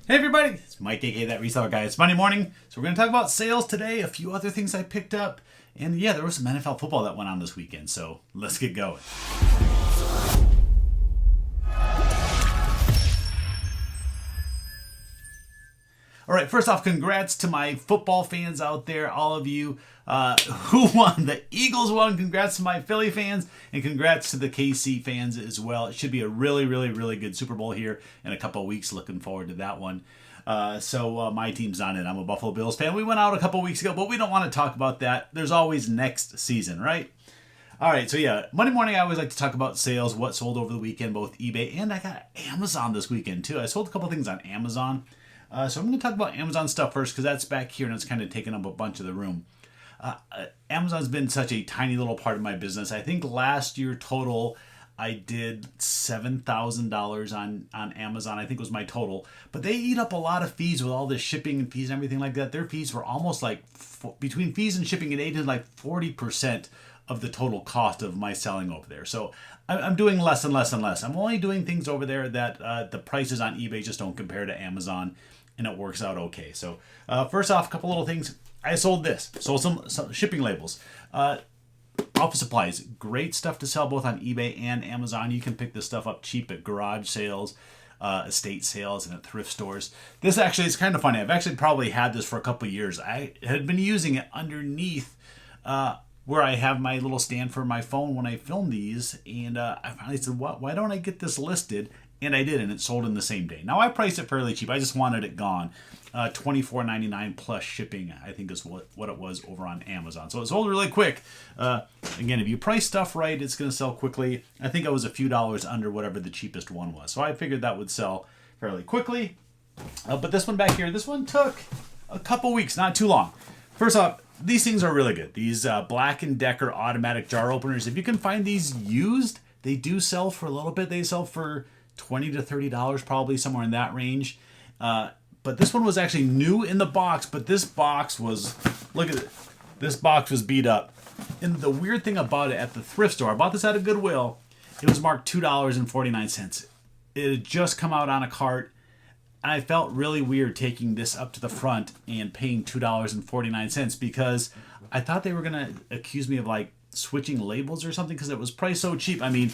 Hey everybody, it's Mike, aka That Reseller Guy. It's Monday morning, so we're going to talk about sales today, a few other things I picked up, and yeah, there was some NFL football that went on this weekend, so let's get going. All right, first off, congrats to my football fans out there, all of you who won. The Eagles won. Congrats to my Philly fans, and congrats to the KC fans as well. It should be a really good Super Bowl here in a couple of weeks. Looking forward to that one. So my team's not in. I'm a Buffalo Bills fan. We went out a couple of weeks ago, but we don't want to talk about that. There's always next season, right? All right, so yeah, Monday morning I always like to talk about sales, what sold over the weekend, both eBay and I got Amazon this weekend too. I sold a couple of things on Amazon. So I'm going to talk about Amazon stuff first because that's back here and it's kind of taken up a bunch of the room. Amazon's been such a tiny little part of my business. I think last year total I did $7,000 on Amazon, I think was my total. But they eat up a lot of fees with all the shipping and fees and everything like that. Their fees were almost like, between fees and shipping, it ate like 40% of the total cost of my selling over there. So I'm doing less and less and less. I'm only doing things over there that the prices on eBay just don't compare to Amazon, and it works out okay. So first off, a couple little things. I sold this. Sold some shipping labels. Office supplies. Great stuff to sell both on eBay and Amazon. You can pick this stuff up cheap at garage sales, estate sales, and at thrift stores. This actually is kind of funny. I've actually probably had this for a couple of years. I had been using it underneath where I have my little stand for my phone when I film these, and I finally said, why don't I get this listed? And I did, and it sold in the same day. Now, I priced it fairly cheap. I just wanted it gone. $24.99 plus shipping, I think is what it was over on Amazon. So it sold really quick. Again, if you price stuff right, it's going to sell quickly. I think I was a few dollars under whatever the cheapest one was. So I figured that would sell fairly quickly. But this one back here, this one took a couple weeks, not too long. First off, these things are really good. These Black & Decker automatic jar openers. If you can find these used, they do sell for a little bit. They sell for $20 to $30, probably somewhere in that range. But this one was actually new in the box, but this box was, look at it, this box was beat up. And the weird thing about it, at the thrift store, I bought this at a Goodwill, it was marked $2.49. It had just come out on a cart, and I felt really weird taking this up to the front and paying $2.49 because I thought they were going to accuse me of like switching labels or something because it was priced so cheap. I mean,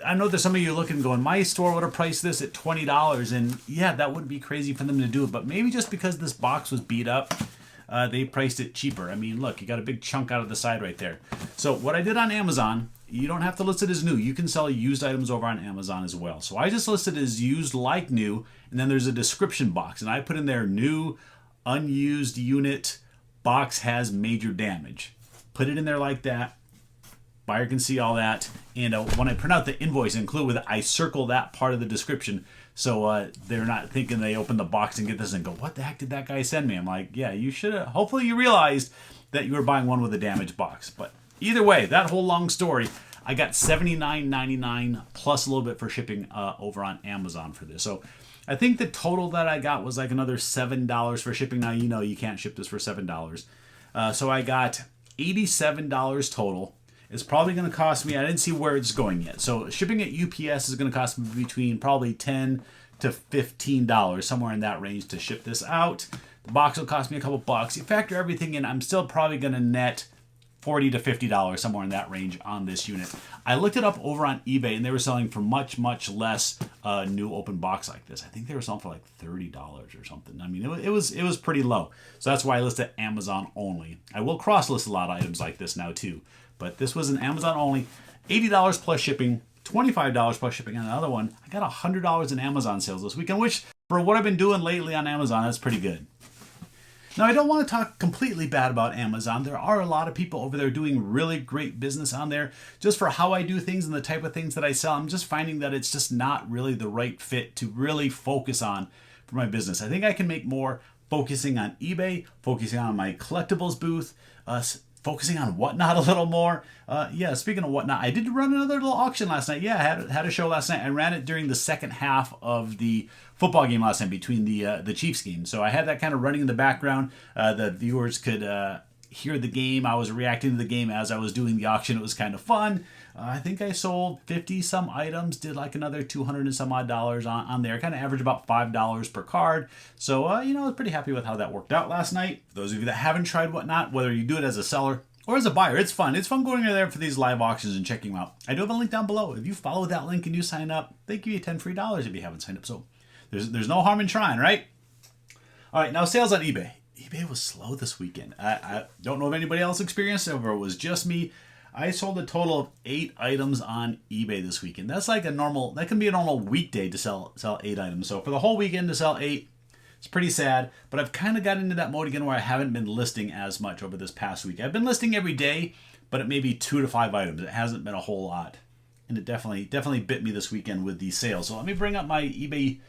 I know there's some of you looking going, my store would have priced this at $20, and yeah, that would be crazy for them to do it, but maybe just because this box was beat up, they priced it cheaper. I mean, look, you got a big chunk out of the side right there. So what I did on Amazon, you don't have to list it as new. You can sell used items over on Amazon as well. So I just listed it as used like new, and then there's a description box, and I put in there new, unused unit, box has major damage. Put it in there like that. Buyer can see all that, and when I print out the invoice and include with it, I circle that part of the description so they're not thinking they open the box and get this and go, what the heck did that guy send me? I'm like, yeah, you should have. Hopefully you realized that you were buying one with a damaged box. But either way, that whole long story, I got $79.99 plus a little bit for shipping over on Amazon for this. So I think the total that I got was like another $7 for shipping. Now, you know you can't ship this for $7. So I got $87 total. It's probably going to cost me, I didn't see where it's going yet. So shipping at UPS is going to cost me between probably $10 to $15, somewhere in that range to ship this out. The box will cost me a couple bucks. You factor everything in, I'm still probably going to net $40 to $50, somewhere in that range on this unit. I looked it up over on eBay, and they were selling for much less new open box like this. I think they were selling for like $30 or something. I mean, it was pretty low. So that's why I listed Amazon only. I will cross-list a lot of items like this now too. But this was an Amazon only, $80 plus shipping, $25 plus shipping on another one. I got $100 in Amazon sales this weekend, which for what I've been doing lately on Amazon, that's pretty good. Now, I don't want to talk completely bad about Amazon. There are a lot of people over there doing really great business on there. Just for how I do things and the type of things that I sell, I'm just finding that it's just not really the right fit to really focus on for my business. I think I can make more focusing on eBay, focusing on my collectibles booth, focusing on Whatnot a little more. Speaking of Whatnot, I did run another little auction last night. Yeah, I had a show last night. I ran it during the second half of the football game last night between the Chiefs game. So I had that kind of running in the background. The viewers could hear the game. I was reacting to the game as I was doing the auction. It was kind of fun. I think I sold 50 some items, did like another 200 and some odd dollars on there. Kind of average about $5 per card. So, you know, I was pretty happy with how that worked out last night. For those of you that haven't tried Whatnot, whether you do it as a seller or as a buyer, it's fun. It's fun going in there for these live auctions and checking them out. I do have a link down below. If you follow that link and you sign up, they give you 10 free dollars if you haven't signed up. So there's no harm in trying, right? All right, now sales on eBay. eBay was slow this weekend. I don't know if anybody else experienced it or it was just me. I sold a total of 8 items on eBay this weekend. That's like that can be a normal weekday to sell 8 items. So for the whole weekend to sell 8, it's pretty sad. But I've kind of got into that mode again where I haven't been listing as much over this past week. I've been listing every day, but it may be 2 to 5 items. It hasn't been a whole lot. And it definitely bit me this weekend with these sales. So let me bring up my eBay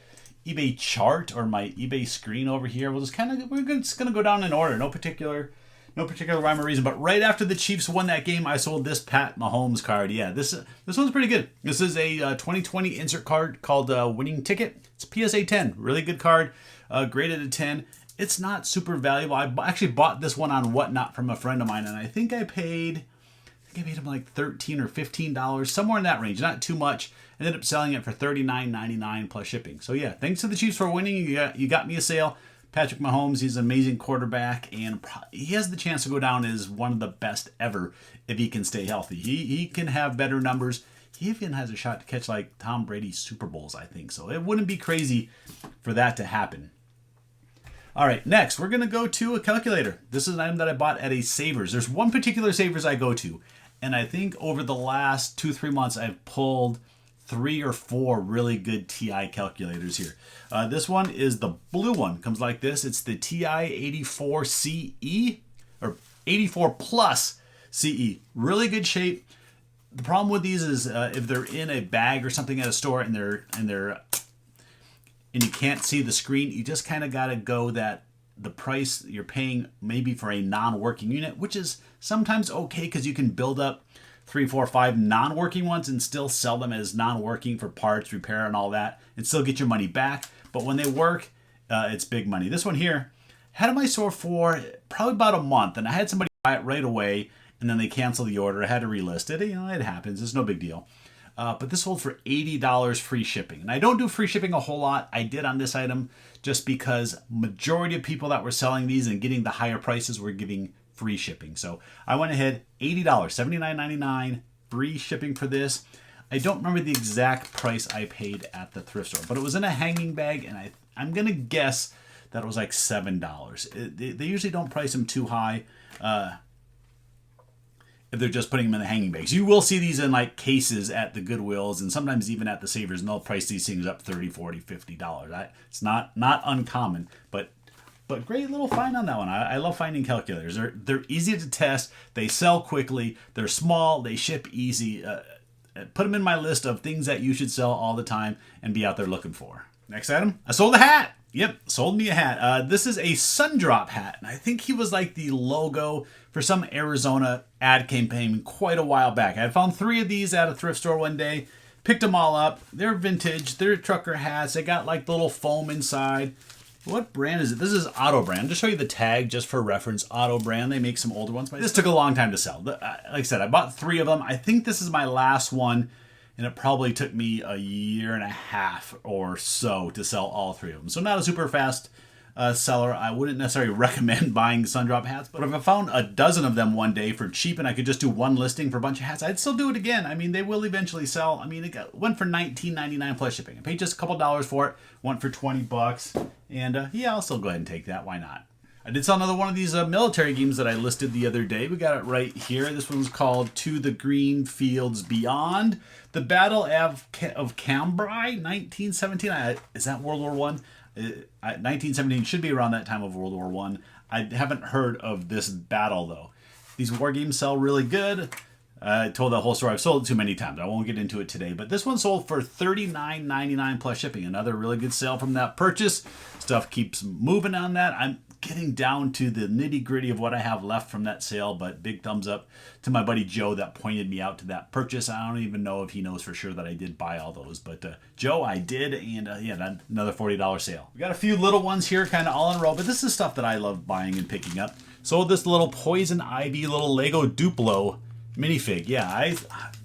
chart or my eBay screen over here. We're just gonna go down in order. No particular rhyme or reason. But right after the Chiefs won that game, I sold this Pat Mahomes card. Yeah, this one's pretty good. This is a 2020 insert card called Winning Ticket. It's PSA 10. Really good card. Graded a 10. It's not super valuable. I actually bought this one on Whatnot from a friend of mine, and I think I paid him like $13 or $15, somewhere in that range. Not too much. I ended up selling it for $39.99 plus shipping. So yeah, thanks to the Chiefs for winning. You got me a sale. Patrick Mahomes, he's an amazing quarterback, and he has the chance to go down as one of the best ever if he can stay healthy. He can have better numbers. He even has a shot to catch like Tom Brady's Super Bowls, I think. So it wouldn't be crazy for that to happen. All right, next we're going to go to a calculator. This is an item that I bought at a Savers. There's one particular Savers I go to, and I think over the last 2-3 months I've pulled 3 or 4 really good TI calculators here. This one is the blue one. Comes like this. It's the TI 84CE or 84 plus CE. Really good shape. The problem with these is if they're in a bag or something at a store and you can't see the screen, you just kind of got to go that the price you're paying maybe for a non-working unit, which is sometimes okay because you can build up 3, 4, 5 non-working ones and still sell them as non-working for parts, repair, and all that, and still get your money back. But when they work, it's big money. This one here, had in my store for probably about a month, and I had somebody buy it right away, and then they canceled the order. I had to relist it. You know, it happens. It's no big deal. But this sold for $80 free shipping. And I don't do free shipping a whole lot. I did on this item just because majority of people that were selling these and getting the higher prices were giving free shipping. So I went ahead, $80, $79.99, free shipping for this. I don't remember the exact price I paid at the thrift store, but it was in a hanging bag, and I'm going to guess that it was like $7. They usually don't price them too high if they're just putting them in the hanging bags. You will see these in like cases at the Goodwills and sometimes even at the Savers, and they'll price these things up $30, $40, $50. It's not uncommon, but great little find on that one. I love finding calculators. They're easy to test. They sell quickly. They're small. They ship easy. Put them in my list of things that you should sell all the time and be out there looking for. Next item. I sold a hat. Yep, sold me a hat. This is a Sundrop hat, and I think he was like the logo for some Arizona ad campaign quite a while back. I found 3 of these at a thrift store one day, picked them all up. They're vintage. They're trucker hats. They got like the little foam inside. What brand is it? This is Auto Brand. I'll just show you the tag just for reference. Auto Brand. They make some older ones, but this took a long time to sell. Like I said, I bought 3 of them. I think this is my last one, and it probably took me a year and a half or so to sell all 3 of them. So not a super fast seller. I wouldn't necessarily recommend buying Sundrop hats, but if I found a dozen of them one day for cheap and I could just do one listing for a bunch of hats, I'd still do it again. I mean, they will eventually sell. I mean, it went for $19.99 plus shipping. I paid just a couple dollars for it. Went for $20, and yeah, I'll still go ahead and take that. Why not? I did sell another one of these military games that I listed the other day. We got it right here. This one's called To the Green Fields Beyond. The Battle of Cambrai, 1917. Is that World War One? 1917 should be around that time of World War One. I haven't heard of this battle, though. These war games sell really good. I told that whole story. I've sold it too many times. I won't get into it today. But this one sold for $39.99 plus shipping. Another really good sale from that purchase. Stuff keeps moving on that. I'm getting down to the nitty-gritty of what I have left from that sale, but big thumbs up to my buddy Joe that pointed me out to that purchase. I don't even know if he knows for sure that I did buy all those, but Joe, I did, and yeah, another $40 sale. We got a few little ones here kind of all in a row, but this is stuff that I love buying and picking up. sold this little Poison Ivy little Lego Duplo minifig. Yeah,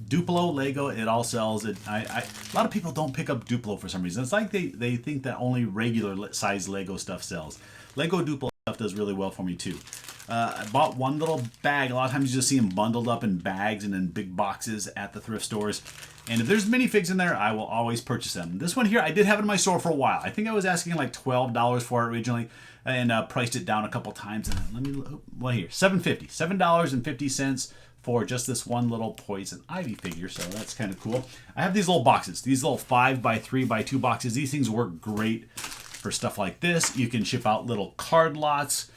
Duplo Lego, it all sells. A lot of people don't pick up Duplo for some reason. It's like they think that only regular size Lego stuff sells. Lego Duplo stuff does really well for me too. I bought one little bag. A lot of times you just see them bundled up in bags and in big boxes at the thrift stores. And if there's minifigs in there, I will always purchase them. This one here, I did have it in my store for a while. I think I was asking like $12 for it originally, and priced it down a couple times. And let me, well here, $7.50, $7.50 for just this one little Poison Ivy figure. So that's kind of cool. I have these little boxes, these little 5x3x2 boxes. These things work great for stuff like this. You can ship out little card lots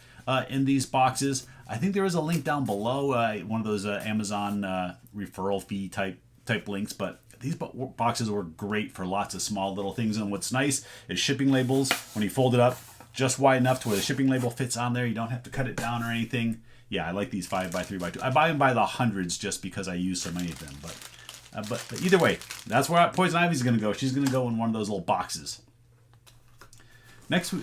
in these boxes. I think there is a link down below, one of those Amazon referral fee type links, but these boxes work great for lots of small little things. And what's nice is shipping labels, when you fold it up, just wide enough to where the shipping label fits on there. You don't have to cut it down or anything. Yeah, I like these 5x3x2. I buy them by the hundreds just because I use so many of them. But either way, that's where Poison Ivy's going to go. She's going to go in one of those little boxes. Next,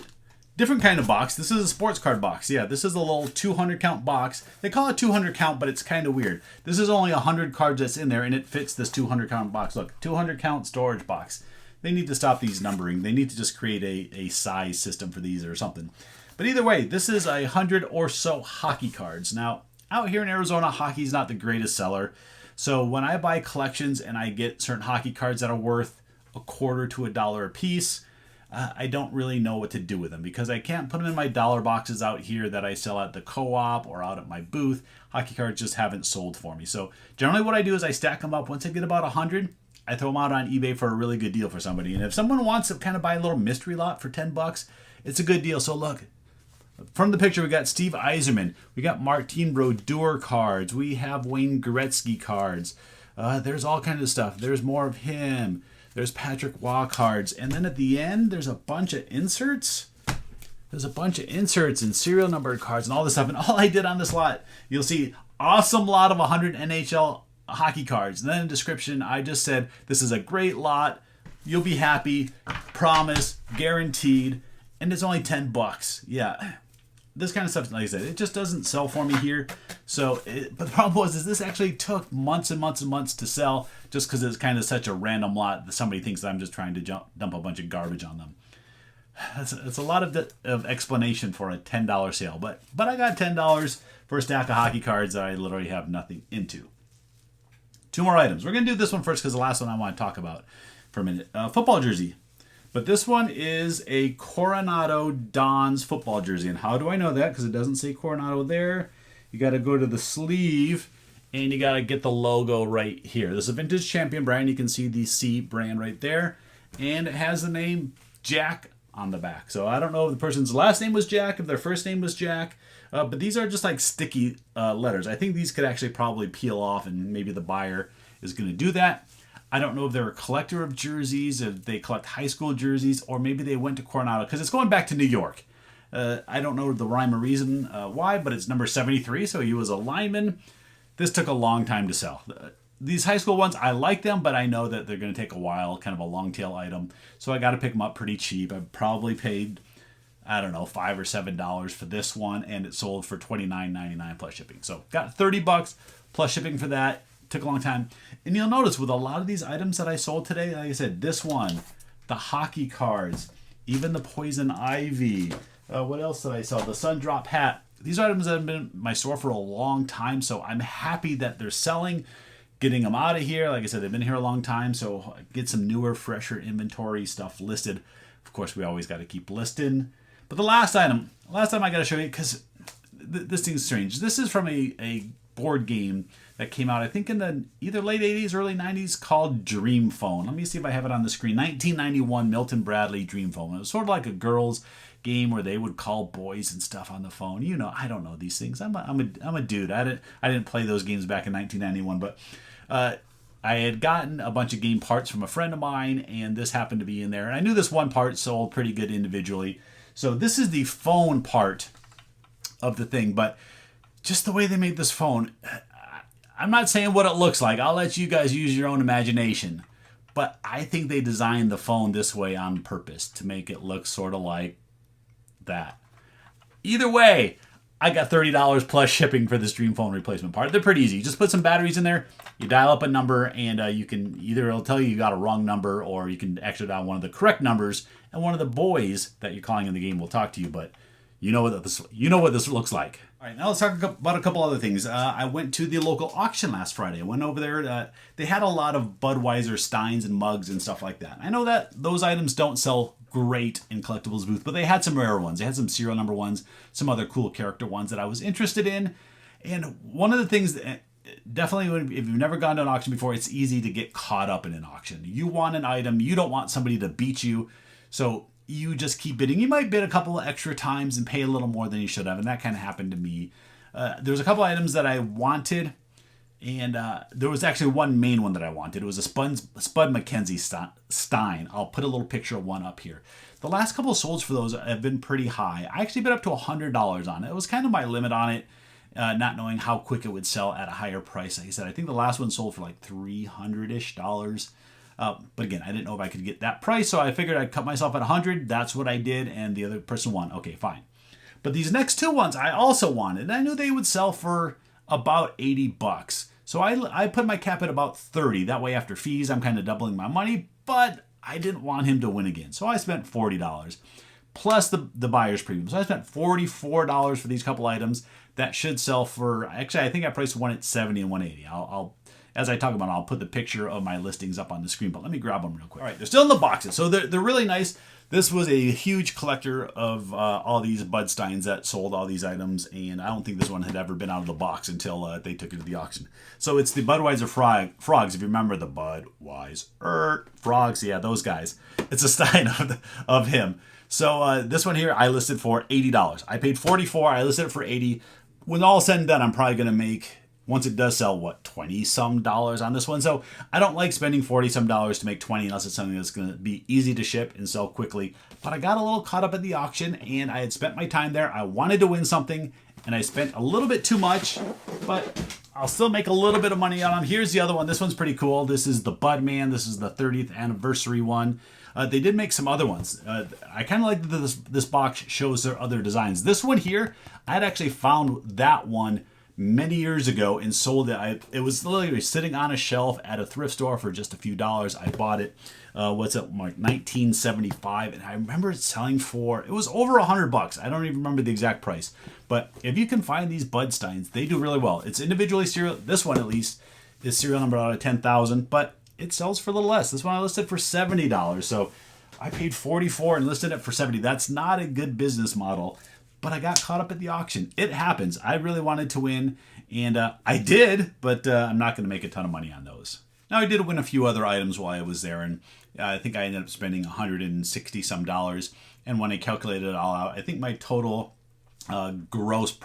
different kind of box. This is a sports card box. Yeah, this is a little 200 count box. They call it 200 count, but it's kind of weird. This is only 100 cards that's in there, and it fits this 200 count box. Look, 200 count storage box. They need to stop these numbering. They need to just create a size system for these or something. But either way, this is 100 or so hockey cards. Now, out here in Arizona, hockey's not the greatest seller. So when I buy collections and I get certain hockey cards that are worth $0.25 to $1 a piece, I don't really know what to do with them because I can't put them in my dollar boxes out here that I sell at the co-op or out at my booth. Hockey cards just haven't sold for me. So generally what I do is I stack them up. Once I get about 100, I throw them out on eBay for a really good deal for somebody. And if someone wants to kind of buy a little mystery lot for $10, it's a good deal. So look, from the picture, we got Steve Yzerman. We got Martin Brodeur cards. We have Wayne Gretzky cards. There's all kinds of stuff. There's more of him. There's Patrick Waugh cards. And then at the end, there's a bunch of inserts. There's a bunch of inserts and serial numbered cards and all this stuff. And all I did on this lot, you'll see awesome lot of 100 NHL hockey cards. And then in the description, I just said, this is a great lot. You'll be happy. Promise. Guaranteed. And it's only $10. Yeah. This kind of stuff, like I said, it just doesn't sell for me here. So, but the problem was, is this actually took months and months and months to sell just because it's kind of such a random lot that somebody thinks that I'm just trying to dump a bunch of garbage on them. It's a lot of explanation for a $10 sale, but I got $10 for a stack of hockey cards that I literally have nothing into. Two more items. We're going to do this one first because the last one I want to talk about for a minute. Football jersey. But this one is a Coronado Dons football jersey. And how do I know that? Because it doesn't say Coronado there. You got to go to the sleeve and you got to get the logo right here. This is a vintage champion brand. You can see the C brand right there. And it has the name Jack on the back. So I don't know if the person's last name was Jack, if their first name was Jack. But these are just like sticky letters. I think these could actually probably peel off and maybe the buyer is going to do that. I don't know if they're a collector of jerseys, if they collect high school jerseys, or maybe they went to Coronado, because it's going back to New York. I don't know the rhyme or reason why, but it's number 73, so he was a lineman. This took a long time to sell. These high school ones, I like them, but I know that they're going to take a while, kind of a long tail item. So I got to pick them up pretty cheap. I probably paid, I don't know, $5 or $7 for this one, and it sold for $29.99 plus shipping. So got $30 plus shipping for that. Took a long time. And you'll notice with a lot of these items that I sold today, like I said, this one, the hockey cards, even the Poison Ivy. What else did I sell? The Sun Drop hat. These items have been in my store for a long time, so I'm happy that they're selling, getting them out of here. Like I said, they've been here a long time, so get some newer, fresher inventory stuff listed. Of course, we always got to keep listing. But the last item I got to show you, because this thing's strange. This is from a board game that came out, I think, in the either late 80s, early 90s, called Dream Phone. Let me see if I have it on the screen. 1991 Milton Bradley Dream Phone. It was sort of like a girls' game where they would call boys and stuff on the phone. You know, I don't know these things. I'm a dude. I didn't play those games back in 1991, but I had gotten a bunch of game parts from a friend of mine, and this happened to be in there. And I knew this one part sold pretty good individually. So this is the phone part of the thing, but just the way they made this phone, I'm not saying what it looks like. I'll let you guys use your own imagination. But I think they designed the phone this way on purpose to make it look sort of like that. Either way, I got $30 plus shipping for this Dream Phone replacement part. They're pretty easy. You just put some batteries in there, you dial up a number, and you can either, it'll tell you got a wrong number, or you can actually dial one of the correct numbers, and one of the boys that you're calling in the game will talk to you. But you know what this looks like. All right, now let's talk about a couple other things. I went to the local auction last Friday. I went over there. They had a lot of Budweiser steins and mugs and stuff like that. I know that those items don't sell great in collectibles booth, but they had some rare ones. They had some serial number ones, some other cool character ones that I was interested in. And one of the things that definitely, if you've never gone to an auction before, it's easy to get caught up in an auction. You want an item, you don't want somebody to beat you, so you just keep bidding. You might bid a couple of extra times and pay a little more than you should have, and that kind of happened to me. There was a couple items that I wanted, and there was actually one main one that I wanted. It was a Spud McKenzie Stein. I'll put a little picture of one up here. The last couple of solds for those have been pretty high. I actually bid up to $100 on it. It was kind of my limit on it, not knowing how quick it would sell at a higher price. Like I said, I think the last one sold for like $300-ish. But again, I didn't know if I could get that price, so I figured I'd cut myself at 100. That's what I did, and the other person won. Okay, fine. But these next two ones I also wanted, and I knew they would sell for about $80. So I put my cap at about 30. That way, after fees, I'm kind of doubling my money, but I didn't want him to win again. So I spent $40 plus the buyer's premium. So I spent $44 for these couple items that should sell for, actually, I think I priced one at 70 and 180. I'll as I talk about it, I'll put the picture of my listings up on the screen, but let me grab them real quick. All right, they're still in the boxes, so they're really nice. This was a huge collector of all these Bud Steins that sold all these items, and I don't think this one had ever been out of the box until they took it to the auction. So it's the Budweiser frogs, if you remember the Budweiser frogs, yeah, those guys. It's a Stein of him. So this one here I listed for $80. I paid $44, I listed it for $80. When all said and done, I'm probably going to make, once it does sell, what, $20-some on this one? So I don't like spending $40-some to make 20 unless it's something that's going to be easy to ship and sell quickly. But I got a little caught up at the auction, and I had spent my time there. I wanted to win something, and I spent a little bit too much, but I'll still make a little bit of money on them. Here's the other one. This one's pretty cool. This is the Budman. This is the 30th anniversary one. They did make some other ones. I kind of like that this box shows their other designs. This one here, I had actually found that one many years ago and sold it. It was literally sitting on a shelf at a thrift store for just a few dollars. I bought it, like 1975, and I remember it selling for, it was over $100. I don't even remember the exact price. But if you can find these Bud Steins, they do really well. It's individually serial. This one at least is serial number out of 10,000, but it sells for a little less. This one I listed for $70. So I paid $44 and listed it for $70. That's not a good business model. But I got caught up at the auction. It happens. I really wanted to win, and I did, but I'm not going to make a ton of money on those. Now, I did win a few other items while I was there, and I think I ended up spending $160-some. And when I calculated it all out, I think my total gross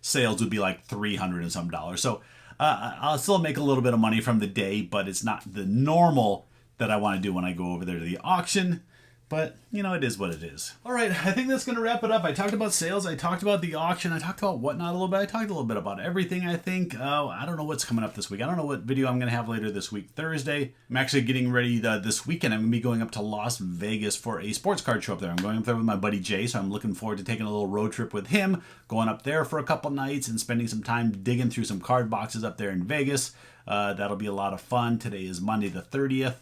sales would be like $300-some. So I'll still make a little bit of money from the day, but it's not the normal that I want to do when I go over there to the auction. But, you know, it is what it is. All right, I think that's going to wrap it up. I talked about sales. I talked about the auction. I talked about Whatnot a little bit. I talked a little bit about everything, I think. I don't know what's coming up this week. I don't know what video I'm going to have later this week, Thursday. I'm actually getting ready this weekend. I'm going to be going up to Las Vegas for a sports card show up there. I'm going up there with my buddy Jay, so I'm looking forward to taking a little road trip with him, going up there for a couple nights and spending some time digging through some card boxes up there in Vegas. That'll be a lot of fun. Today is Monday the 30th.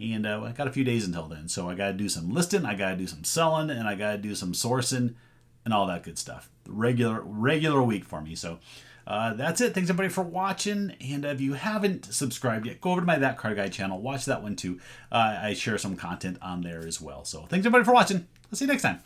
And I got a few days until then. So I got to do some listing, I got to do some selling, and I got to do some sourcing and all that good stuff. Regular week for me. So that's it. Thanks everybody for watching. And if you haven't subscribed yet, go over to my That Card Guy channel. Watch that one too. I share some content on there as well. So thanks everybody for watching. I'll see you next time.